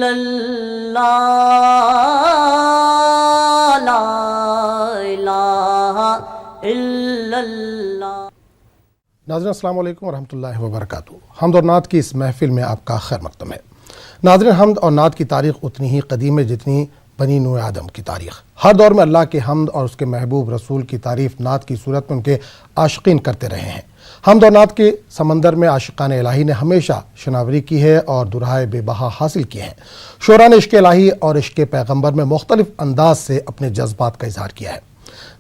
اللہ لا الہ الا اللہ۔ ناظرین السلام علیکم ورحمۃ اللہ وبرکاتہ۔ حمد اور نعت کی اس محفل میں آپ کا خیر مقدم ہے۔ ناظرین، حمد اور نعت کی تاریخ اتنی ہی قدیم ہے جتنی بنی نوح آدم کی تاریخ۔ ہر دور میں اللہ کے حمد اور اس کے محبوب رسول کی تعریف نعت کی صورت میں ان کے عاشقین کرتے رہے ہیں۔ حمد اور نعت کے سمندر میں عاشقان الہی نے ہمیشہ شناوری کی ہے اور دہرائے بے بہا حاصل کیے ہیں۔ شعراء نے عشق الہی اور عشق پیغمبر میں مختلف انداز سے اپنے جذبات کا اظہار کیا ہے۔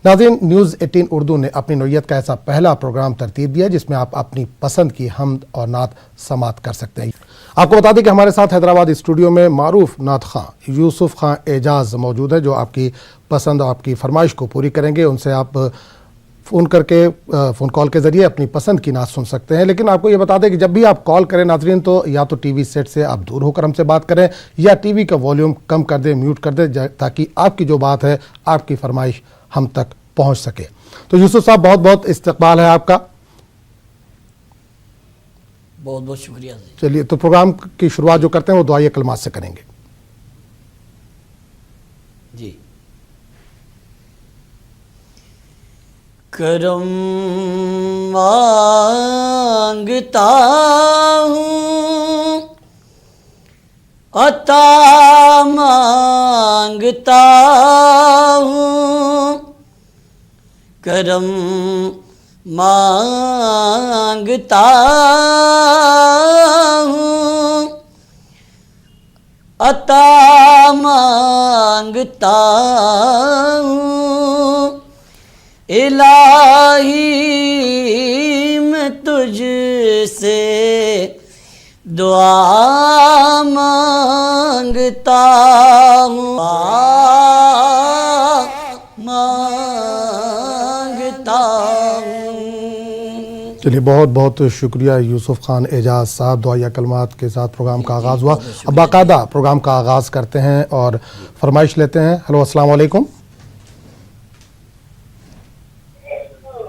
ناظرین، نیوز 18 اردو نے اپنی نوعیت کا ایسا پہلا پروگرام ترتیب دیا جس میں آپ اپنی پسند کی حمد اور نعت سماعت کر سکتے ہیں۔ آپ کو بتا دیں کہ ہمارے ساتھ حیدرآباد اسٹوڈیو میں معروف نعت خواں یوسف خان اعجاز موجود ہے جو آپ کی پسند اور آپ کی فرمائش کو پوری کریں گے۔ ان سے آپ فون کال کے ذریعے اپنی پسند کی نعت سن سکتے ہیں، لیکن آپ کو یہ بتا دیں کہ جب بھی آپ کال کریں ناظرین تو یا تو ٹی وی سیٹ سے آپ دور ہو کر ہم سے بات کریں یا ٹی وی کا والیوم کم کر دیں، میوٹ کر دیں، تاکہ آپ کی جو بات ہے، آپ کی فرمائش ہم تک پہنچ سکے۔ تو یوسف صاحب، بہت بہت استقبال ہے آپ کا۔ بہت بہت شکریہ۔ چلیے تو پروگرام کی شروعات جو کرتے ہیں وہ دعائے کلمات سے کریں گے۔ جی۔ کرم مانگتا ہوں، عطا مانگتا ہوں، کرم مانگتا ہوں، عطا مانگتا ہوں، الہی میں تجھ سے دعا مانگتا ہوں، مانگتا ہوں۔ چلیے، بہت بہت شکریہ یوسف خان اعجاز صاحب۔ دعائیہ کلمات کے ساتھ پروگرام کا آغاز ہوا۔ اب باقاعدہ پروگرام کا آغاز کرتے ہیں اور فرمائش لیتے ہیں۔ ہلو، السلام علیکم۔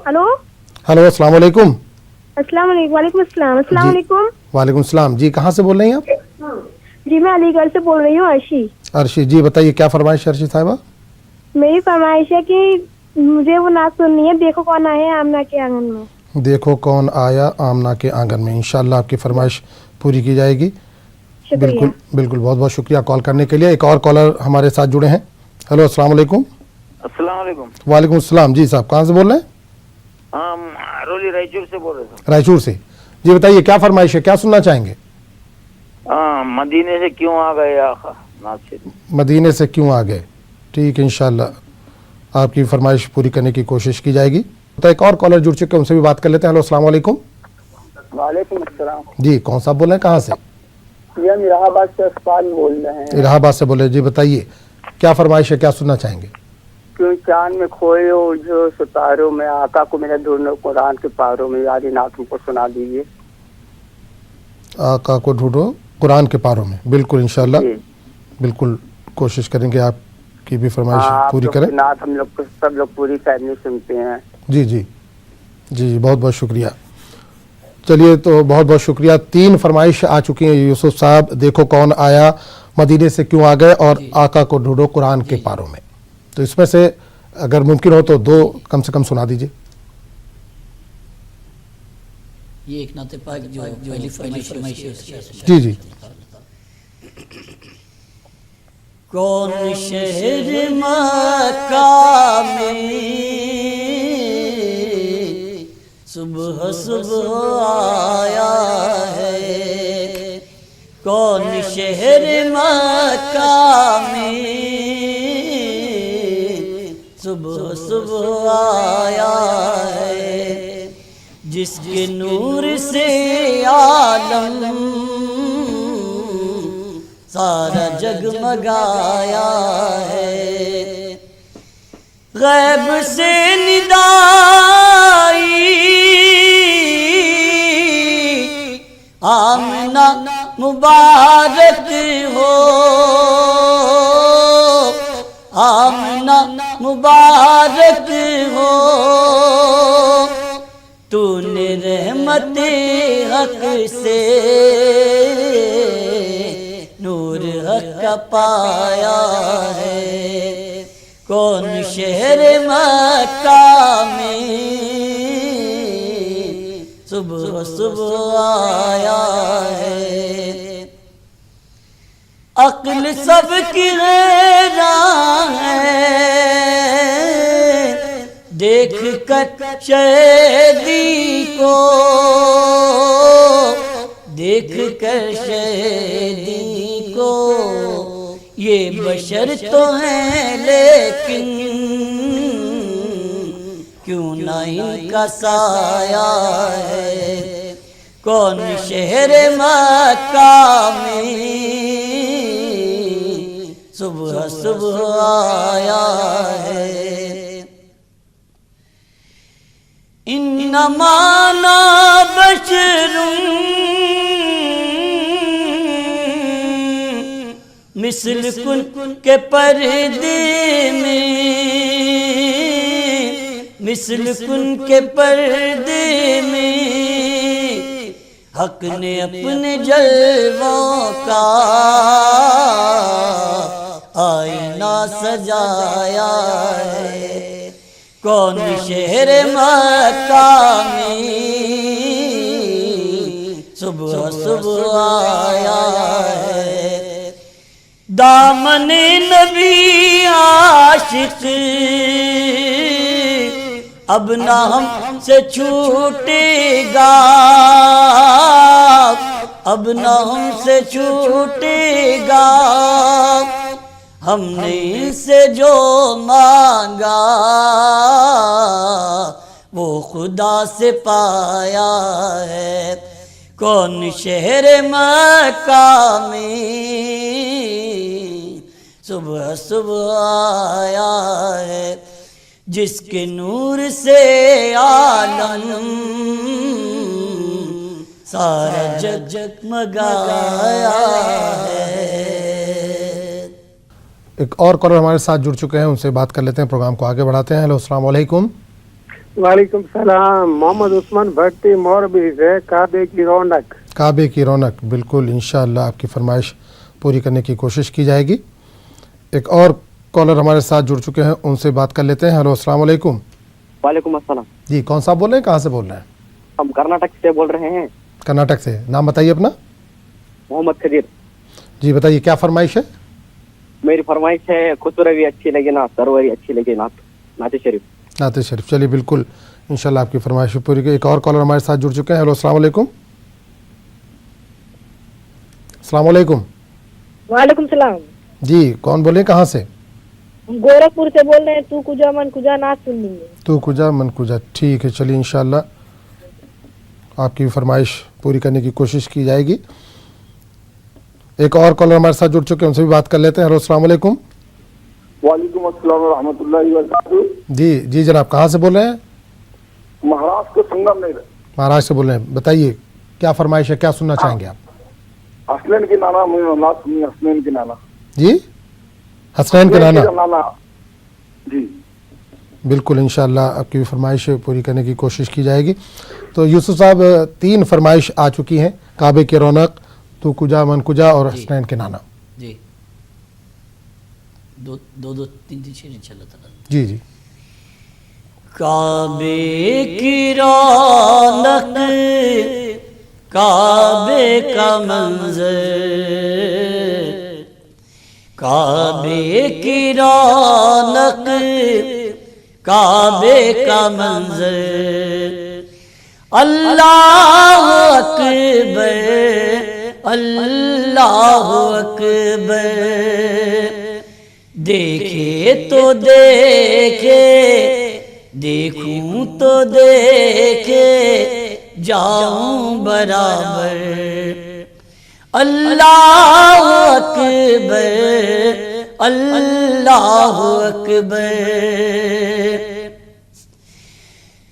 ہلو، السلام علیکم۔ السلام علیکم۔ وعلیکم السلام۔ السلام علیکم۔ وعلیکم السلام۔ جی، کہاں سے بول رہی ہیں آپ؟ جی، میں علی گڑھ سے بول رہی ہوں، عرشی۔ عرشی جی، بتائیے کیا فرمائش ہے عرشی صاحبہ؟ میری فرمائش ہے کہ مجھے وہ نعت سننی ہے، دیکھو کون آیا آمنہ کے آنگن میں۔ دیکھو کون آیا آمنہ کے آنگن میں۔ انشاءاللہ آپ کی فرمائش پوری کی جائے گی۔ بالکل بالکل، بہت بہت شکریہ کال کرنے کے لیے۔ ایک اور کالر ہمارے ساتھ جڑے ہیں۔ ہلو، السلام علیکم۔ السلام علیکم۔ وعلیکم السلام۔ جی صاحب، کہاں سے بول رہے ہیں؟ ہم رولی رائچور سے بول رہے تھے۔ رائچور سے۔ جی بتائیے کیا فرمائش ہے، کیا سننا چاہیں گے؟ مدینے سے کیوں آ گئے آقا، نعت شریف۔ مدینے سے کیوں آ گئے؟ ٹھیک ہے، انشاءاللہ آپ کی فرمائش پوری کرنے کی کوشش کی جائے گی۔ تو ایک اور کالر جڑ چکے ہیں، ان سے بھی بات کر لیتے ہیں۔ ہلو، السلام علیکم۔ وعلیکم السلام۔ جی، کون صاحب بول رہے ہیں، کہاں سے؟ یہ ہم الہ آباد سے اسفال بول رہے ہیں۔ الہ آباد سے بول رہے ہیں۔ جی بتائیے کیا فرمائش ہے، کیا سننا چاہیں گے؟ کیوں چاند میں کھوئے ہو جو ستاروں میں، آقا کو میرے ڈھونڈو قرآن کے پاروں میں، یاری نعت کو سنا دیجیے۔ آقا کو ڈھونڈو قرآن کے پاروں میں، بالکل انشاءاللہ بالکل کوشش کریں گے آپ کی بھی فرمائش پوری کریں۔ نعت ہم لوگ سب لوگ پوری فیملی سنتے ہیں۔ جی جی جی جی، بہت بہت شکریہ۔ چلیے تو بہت بہت شکریہ۔ 3 فرمائش آ چکی ہیں یوسف صاحب۔ دیکھو کون آیا، مدینے سے کیوں آ گئے، اور آقا کو ڈھونڈو قرآن کے پاروں میں۔ تو اس میں سے اگر ممکن ہو تو 2 کم سے کم سنا دیجیے۔ یہ ایک نعت پاک جو پہلی فرمائش ہے۔ جی جی۔ کون شہر مکہ میں صبح صبح آیا ہے، کون شہر مکہ میں صبح صبح آیا ہے، جس کے نور سے عالم سارا جگمگایا ہے، غیب سے ندائی آمنہ مبارک ہو، آمنہ مبارک ہو، تو نے رحمت حق سے نور حق کا پایا ہے، کون شہر مکہ میں صبح صبح آیا ہے، عقل سب کی حیران ہے، دیکھ کر شہیدی کو، دیکھ کر شہیدی کو، یہ بشر تو ہیں لیکن کیوں نہ ان کا سایہ ہے، کون شہر مکہ میں صبح صبح آیا ہے، انما انا بشر مثلکم کے پردے میں، مثلکم کے پردے میں حق نے اپنے جلووں کا آئینہ سجایا ہے، کون شہر مکہ میں صبح صبح آیا ہے، دامن نبی عاشق اب نہ ہم سے چھوٹے گا، اب نہ ہم سے چھوٹے گا، ہم نے ان سے جو مانگا وہ خدا سے پایا ہے، کون شہر مکہ میں صبح صبح آیا ہے، جس کے نور سے عالم سارا جگ جگمگایا ہے۔ ایک اور کالر ہمارے ساتھ جڑ چکے ہیں، ان سے بات کر لیتے ہیں، پروگرام کو آگے بڑھاتے ہیں۔ ہیلو، السلام علیکم۔ وعلیکم السلام، محمد عثمان بھٹی موربی سے، کعبے کی رونق۔ کعبے کی رونق، بالکل انشاءاللہ آپ کی فرمائش پوری کرنے کی کوشش کی جائے گی۔ ایک اور کالر ہمارے ساتھ جڑ چکے ہیں، ان سے بات کر لیتے ہیں۔ ہیلو، السلام علیکم۔ وعلیکم السلام جی، کون صاحب بول رہے ہیں، کہاں سے بول رہے ہیں؟ ہم کرناٹک سے بول رہے ہیں۔ کرناٹک سے، نام بتائیے اپنا۔ محمد خدیر۔ جی بتائیے، کیا فرمائش ہے؟ میری فرمائش ہے خسروی اچھی لگے نا، سروری اچھی لگے، نعت شریف۔ نعت شریف، چلیے بالکل انشاءاللہ آپ کی فرمائش پوری کی۔ ایک اور کالر ہمارے ساتھ جڑ چکے ہیں۔ ہیلو، السلام علیکم۔ السلام علیکم۔ وعلیکم السلام، جی، کون بولے، کہاں سے؟ ہم گورکھپور سے بول رہے ہیں، تو کجا من کجا نعت سننی ہے۔ تو کجا من کجا، ٹھیک ہے، چلیے انشاءاللہ آپ کی فرمائش پوری کرنے کی کوشش کی جائے گی۔ ایک اور کالر ہمارے ساتھ جڑ چکے ہیں، ان سے بھی بات کر لیتے ہیں۔ ہیلو، السلام علیکم۔ وعلیکم السلام ورحمۃ اللہ وبرکاتہ۔ جی جناب، کہاں سے بول رہے ہیں؟ مہاراشٹر سنگم میں مہاراشٹر سے بول رہے ہیں، بتائیے کیا فرمائش ہے، کیا سننا چاہیں گے آپ؟ حسنین کے نانا، مجھے نعت سنی، حسنین کے نانا۔ جی، حسنین کے نانا، جی بالکل انشاءاللہ آپ کی فرمائش پوری کرنے کی کوشش کی جائے گی۔ تو یوسف صاحب، 3 فرمائش آ چکی ہیں، کعبے کی رونق، تو کجا من کجا اور حسنین کے نانا۔ جی، دو تین شیر انشاءاللہ تعالی۔ جی جی۔ کعبے کی رونق، کعبے کا منظر، کعبے کی رونق، کعبے کا منظر، اللہ اکبر، اللہ اکبر، دیکھے تو دیکھے، دیکھوں تو دیکھے جاؤں برابر، اللہ اکبر، اللہ اکبر،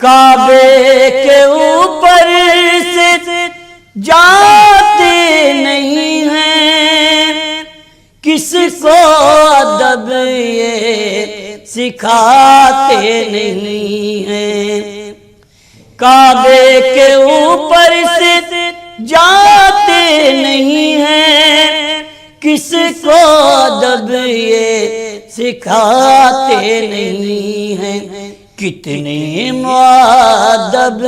کعبے کے اوپر سے جاتے نہیں ہیں، کس کو ادب یہ سکھاتے نہیں ہیں، کعبے کے اوپر سے جاتے نہیں ہیں، کس کو ادب یہ سکھاتے نہیں ہیں، کتنے مؤدب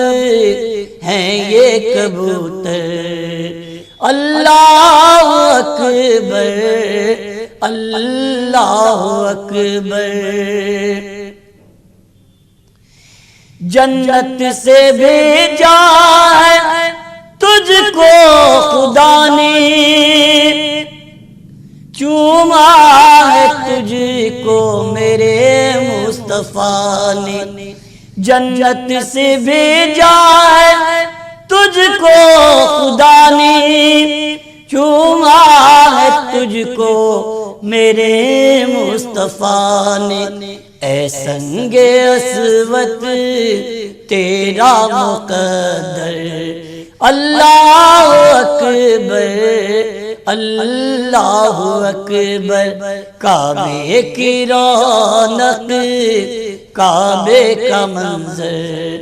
ہیں یہ کبوتر. اللہ اکبر اللہ اکبر. جنت سے بھیجا ہے تجھ کو خدا نے، چوما ہے تجھ کو میرے مصطفیٰ نے. جنت سے بھیجا ہے تجھ کو خدا نے، چوما ہے تجھ کو میرے مصطفیٰ نے. اے سنگ اسود تیرا مقدر. اللہ اکبر اللہ اکبر. کعبے کی رونق کعبے کا منظر.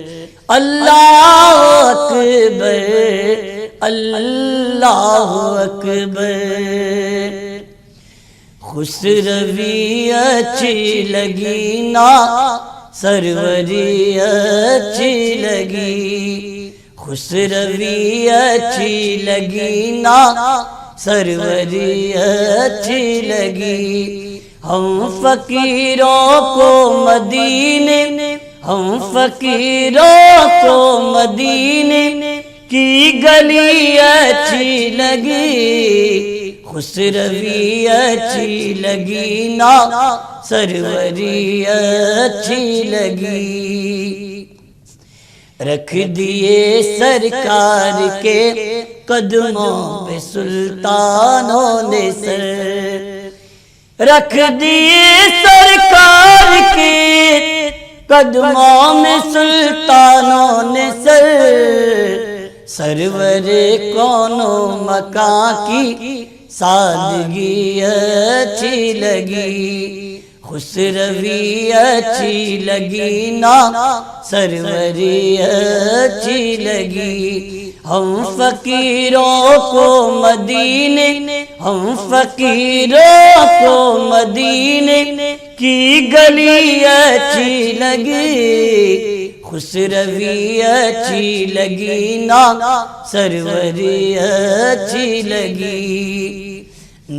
اللہ اکبر اللہ اکبر. خسروی اچھی لگی نا سروری اچھی لگی، خسروی اچھی لگی نا سروری اچھی لگی. ہم فقیروں کو مدینے، ہم فقیروں کو مدینے کی گلی اچھی لگی. خسروی اچھی لگی نا سروری اچھی لگی. رکھ دیے سرکار کے قدموں پہ سلطانوں نے سر، رکھ دیے سرکار کے قدموں میں سلطانوں نے سر. سرور کون و مکان کی سادگی اچھی لگی، خسروی اچھی لگی نا سروری اچھی لگی. ہم فقیروں کو مدینے، ہم فقیروں کو مدینے کی گلی اچھی لگی. خسروی اچھی لگی نا سروری اچھی لگی.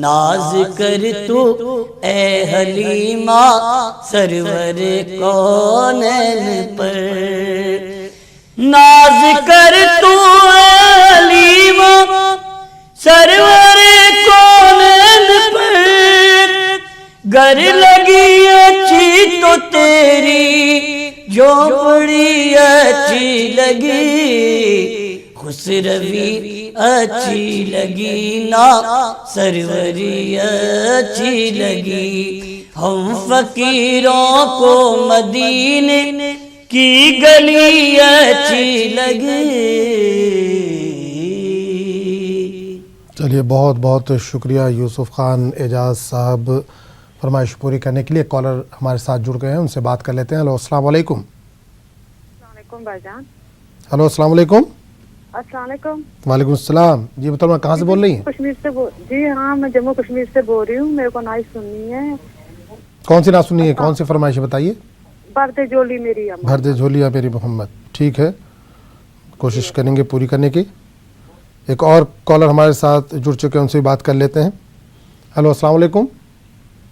ناز کر تو اے حلیمہ سرور کونین پر، ناز کر تو اے حلیمہ سرور کونین پر. گر لگی اچھی تو تیری جھونپڑی اچھی لگی. خسروی اچھی لگی نا سروری اچھی لگی. ہم فقیروں کو مدینے کی گلی اچھی لگی. چلیے بہت بہت شکریہ یوسف خان اعجاز صاحب فرمائش پوری کرنے کے لیے. کالر ہمارے ساتھ جڑ گئے ہیں، ان سے بات کر لیتے ہیں. ہلو السلام علیکم. السلام علیکم بھائی جان. ہلو السلام علیکم. السلام علیکم. وعلیکم السلام. جی بتاؤ کہاں سے بول رہی ہیں؟ کشمیر سے جی ہاں میں جموں کشمیر سے بول رہی ہوں. میرے کو نعت سننی ہے. کون سی نعت سننی ہے؟ کون سی فرمائش ہے بتائیے. بھر دے جھولی میری اماں. بھر دے جھولیاں میری محمد. ٹھیک ہے، کوشش کریں گے پوری کرنے کی. ایک اور کالر ہمارے ساتھ جڑ چکے ہیں، ان سے بھی بات کر لیتے ہیں. ہلو السلام علیکم.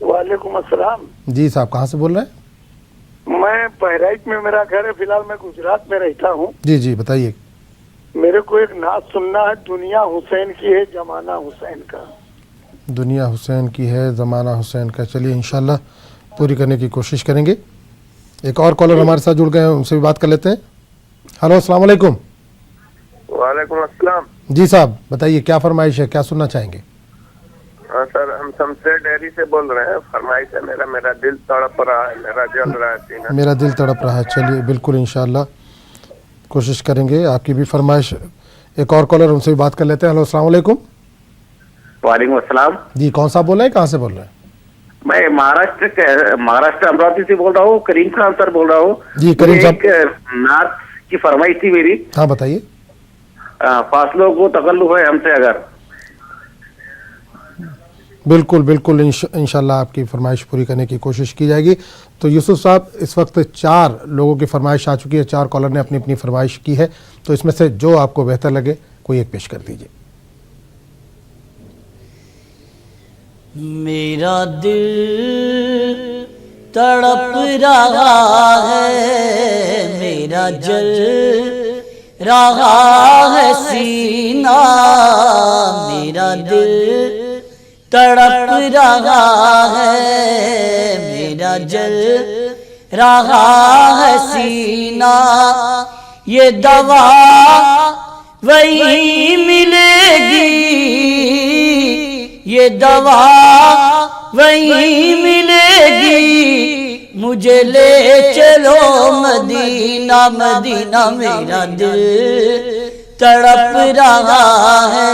وعلیکم السلام. جی صاحب کہاں سے بول رہے ہیں؟ میں بہرائچ میں میرا گھر ہے، فی الحال میں گجرات میں رہتا ہوں. جی جی بتائیے. میرے کو ایک نعت سننا ہے. دنیا حسین کی ہے زمانہ حسین کا. دنیا حسین کی ہے زمانہ حسین کا. چلیے انشاءاللہ پوری کرنے کی کوشش کریں گے. ایک اور کالر ہمارے ساتھ جڑ گئے ہیں، ان سے بھی بات کر لیتے ہیں. ہلو السلام علیکم. وعلیکم السلام. جی صاحب بتائیے کیا فرمائش ہے، کیا سننا چاہیں گے؟ ہاں سر، ہم شمشیر ڈیری سے بول رہے ہیں. فرمائش ہے میرا دل تڑپ رہا ہے، میرا جل رہا ہے سینہ. میرا دل تڑپ رہا ہے. چلیے بالکل انشاءاللہ کوشش کریں گے آپ کی بھی فرمائش. ایک اور کالر، ان سے بھی بات کر لیتے ہیں. ہلو السلام علیکم. وعلیکم السلام. جی کون صاحب بول رہے ہیں، کہاں سے بول رہے ہیں؟ میں مہاراشٹر امراوتی سے بول رہا ہوں. کریم خان سر بول رہا ہوں. جی کریم صاحب. ایک نعت کی فرمائش تھی میری. ہاں بتائیے. فاصلوں کو تکلف ہے ہم سے اگر. بالکل بالکل انشاءاللہ آپ کی فرمائش پوری کرنے کی کوشش کی جائے گی. تو یوسف صاحب اس وقت 4 لوگوں کی فرمائش آ چکی ہے, 4 کالر نے اپنی اپنی فرمائش کی ہے, تو اس میں سے جو آپ کو بہتر لگے کوئی ایک پیش کر دیجیے. میرا دل تڑپ رہا ہے, میرا جل رہا ہے سینہ, میرا دل تڑپ رہا ہے, میرا جل رہا ہے سینہ, یہ دوا وہی ملے گی, یہ دوا وہی ملے گی, مجھے لے چلو مدینہ مدینہ, میرا دل تڑپ رہا ہے,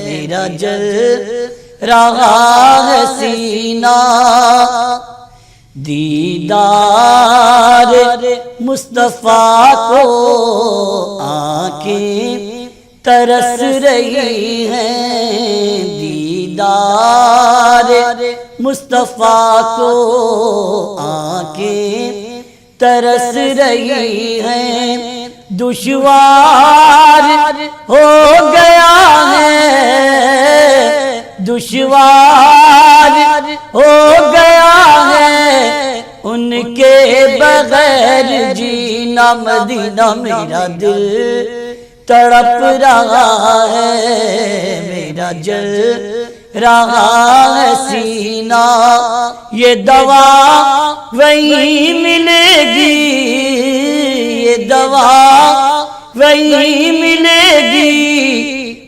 میرا جل رہا ہے سینہ, دیدار مصطفیٰ کو آنکھیں ترس رہی ہیں, دیدار مصطفیٰ کو آنکھیں ترس رہی ہیں, دشوار ہو گیا ہے, دشوار ہو گیا ہے, ان کے بغیر جینا مدینہ, میرا دل تڑپ رہا ہے, میرا جل رہا ہے سینہ, یہ دوا وہی ملے گی, یہ دوا وہی ملے گی,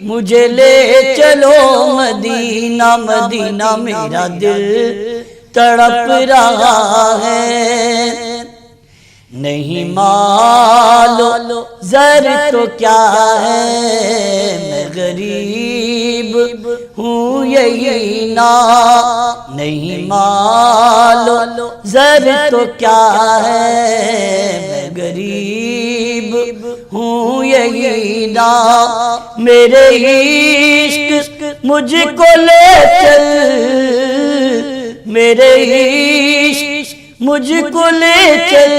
مجھے لے چلو مدینہ مدینہ, میرا دل تڑپ رہا ہے. نہیں مالو زر تو کیا ہے, میں غریب ہوں یہی نا, نہیں مالو زر تو کیا ہے, میں غریب ہوں یہی نا, میرے عشق مجھ کو لے چل, میرے عشق مجھ کو لے چل,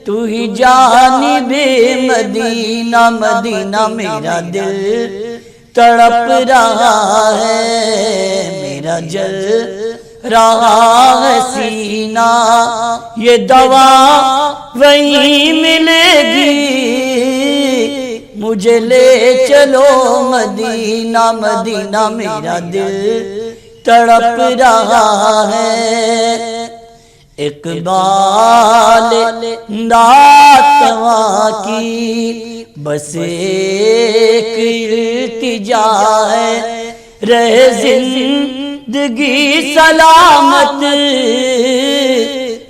تو ہی جانب مدینہ مدینہ, میرا دل تڑپ رہا ہے, میرا جل رہا ہے سینہ, یہ دوا وہی ملے گی, مجھے لے چلو مدینہ مدینہ, میرا دل تڑپ رہا ہے. اقبال ناتواں کی بس ایک التجا ہے, رہے زندگی سلامت,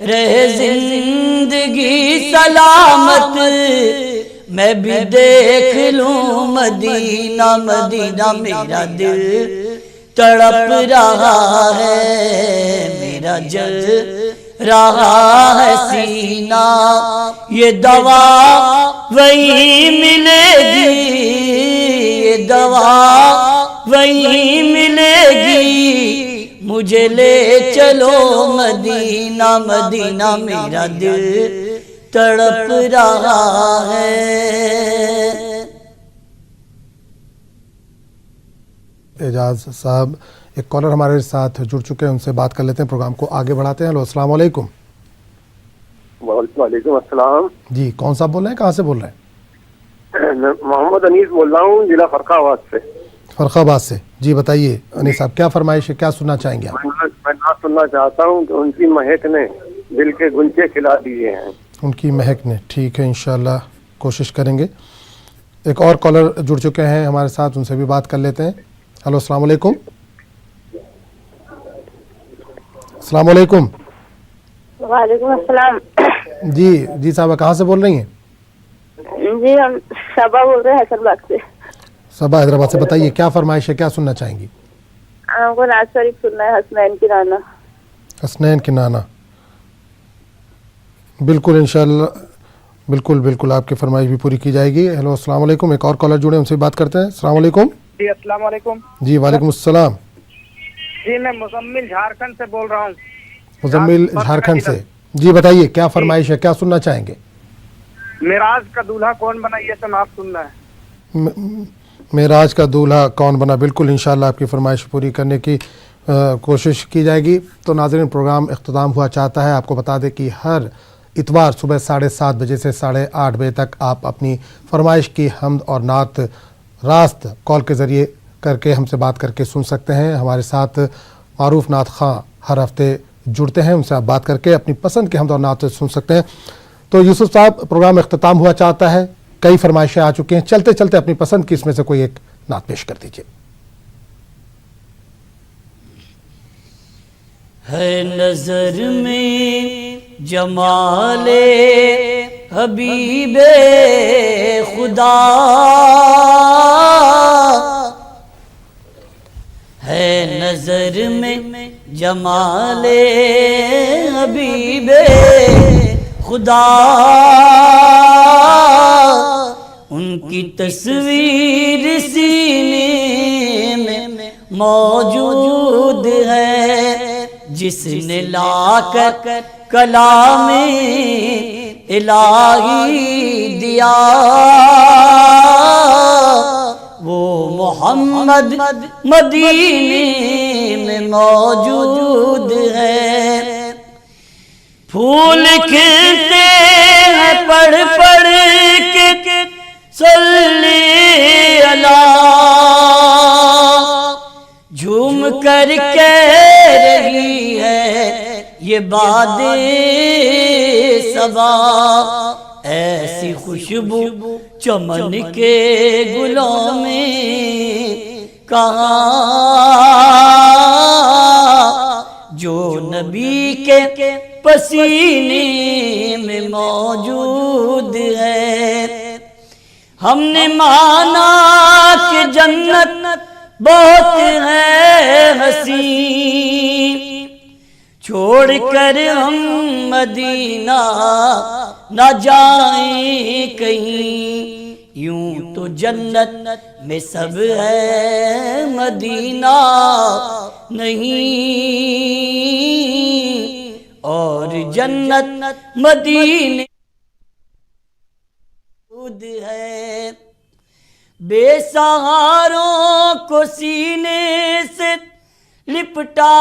رہے زندگی سلامت, میں بھی دیکھ لوں مدینہ مدینہ, میرا دل تڑپ رہا ہے, میرا جل رہا ہے سینہ, یہ دوا وہی ملے گی, یہ دوا وہی ملے گی, مجھے لے چلو مدینہ مدینہ, میرا دل تڑپ رہا ہے. اعجاز صاحب ایک کالر ہمارے ساتھ جڑ چکے ہیں, ان سے بات کر لیتے ہیں, پروگرام کو آگے بڑھاتے ہیں. ہلو السلام علیکم. وعلیکم السلام. جی کون صاحب بول رہے ہیں, کہاں سے بول رہے ہیں؟ میں محمد انیس بول رہا ہوں, ضلع فرخ آباد سے. فرخ آباد سے, جی بتائیے انیس صاحب کیا فرمائش ہے, کیا سننا چاہیں گے آپ؟ میں نعت سننا چاہتا ہوں کہ ان کی مہک نے دل کے گنچے کھلا دیے ہیں. ان کی مہک نے, ٹھیک ہے انشاءاللہ کوشش کریں گے. ایک اور کالر جڑ چکے ہیں ہمارے ساتھ, ان سے بھی بات کر لیتے ہیں. ہلو السلام علیکم. السلام علیکم. وعلیکم السلام. جی صاحبہ کہاں سے بول رہی ہیں؟ جی ہم صبا بول رہے ہیں حیدرآباد سے. صبا حیدرآباد سے, بتائیے کیا فرمائش ہے, کیا سننا چاہیں گی؟ ہم کو نعت شریف سننا ہے, حسنین کی نانا. حسنین کی نانا, بالکل انشاءاللہ, بالکل آپ کی فرمائش بھی پوری کی جائے گی. ہیلو السلام علیکم. ایک اور کالر جڑے, ان سے بات کرتے ہیں. السلام علیکم. جی السلام علیکم. جی وعلیکم السلام. جی میں مزمل جھارکھنڈ سے بول رہا ہوں. مزمل جھارکھنڈ سے. جی بتائیے کیا فرمائش ہے, کیا سننا چاہیں گے؟ معراج کا دولہا کون بنا, یہ سب آپ سننا ہے. معراج کا دولہا کون بنا, بالکل انشاءاللہ آپ کی فرمائش پوری کرنے کی کوشش کی جائے گی. تو ناظرین پروگرام اختتام ہوا چاہتا ہے. آپ کو بتا دیں کہ ہر اتوار صبح 7:30 بجے سے 8:30 بجے تک آپ اپنی فرمائش کی حمد اور نعت راست کال کے ذریعے کر کے ہم سے بات کر کے سن سکتے ہیں. ہمارے ساتھ معروف نعت خواں ہر ہفتے جڑتے ہیں, ان سے آپ بات کر کے اپنی پسند کی حمد اور نعت سن سکتے ہیں. تو یوسف صاحب پروگرام اختتام ہوا چاہتا ہے, کئی فرمائشیں آ چکی ہیں, چلتے چلتے اپنی پسند کی اس میں سے کوئی ایک نعت پیش کر دیجیے. ہے نظر میں جمال حبیب خدا, ہے نظر میں جمال حبیب خدا, ان کی تصویر سینے میں موجود ہے, جس نے لا کر کلام الہی دیا, وہ محمد مدینے میں موجود ہے. پھول کھلتے ہیں پڑھ پڑھ کے صلی اللہ, جھوم کر کہہ رہی ہے یہ باد صبا, ایسی خوشبو چمن کے گلوں میں کہاں, جو نبی کے پسینے میں موجود ہے. ہم نے مانا کہ جنت بہت ہے حسین, چھوڑ کر ہم مدینہ نہ جائیں کہیں, یوں تو جنت میں سب ہے مدینہ نہیں, اور جنت مدینے ہے. بے سہاروں کو سینے سے لپٹا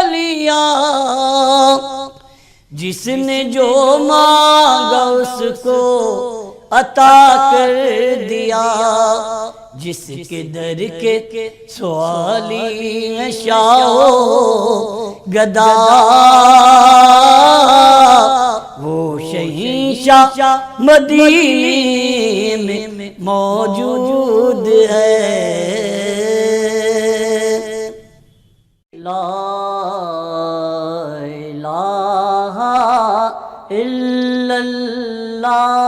لیا, جس نے جو مانگا اس کو عطا کر دیا, جس کے در کے سوالی ہیں شاہ گدا, وہ شہنشاہ مدینے میں موجود ہے. لا الہ الا اللہ